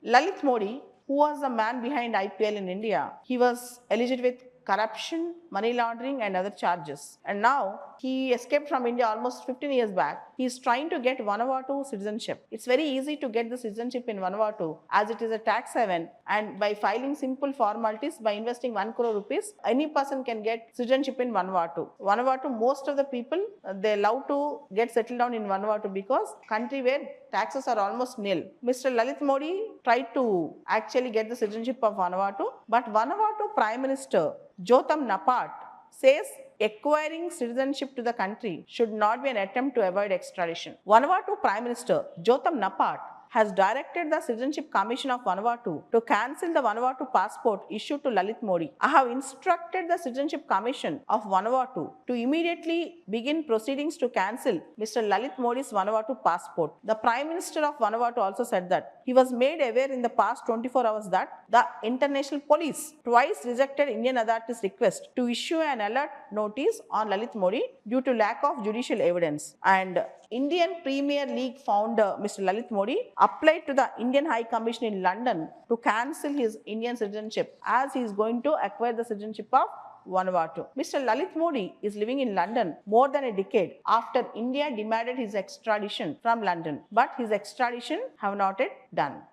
Lalit Modi, who was the man behind IPL in India, he was alleged with corruption, money laundering, and other charges. And now he escaped from India almost 15 years back. He is trying to get Vanuatu citizenship. It's very easy to get the citizenship in Vanuatu as it is a tax haven, and by filing simple formalities, by investing 1 crore rupees, any person can get citizenship in Vanuatu. Vanuatu, most of the people they love to get settled down in Vanuatu because country where taxes are almost nil. Mr. Lalit Modi tried to actually get the citizenship of Vanuatu, but Vanuatu Prime Minister Jotham Naphat says acquiring citizenship to the country should not be an attempt to avoid extradition. Vanuatu Prime Minister Jotham Naphat has directed the Citizenship Commission of Vanuatu to cancel the Vanuatu passport issued to Lalit Modi. I have instructed the Citizenship Commission of Vanuatu to immediately begin proceedings to cancel Mr. Lalit Modi's Vanuatu passport. The Prime Minister of Vanuatu also said that he was made aware in the past 24 hours that the international police twice rejected Indian authorities' request to issue an alert notice on Lalit Modi due to lack of judicial evidence. And Indian Premier League founder Mr. Lalit Modi applied to the Indian High Commission in London to cancel his Indian citizenship as he is going to acquire the citizenship of Vanuatu. Mr. Lalit Modi is living in London more than a decade after India demanded his extradition from London, but his extradition have not yet done.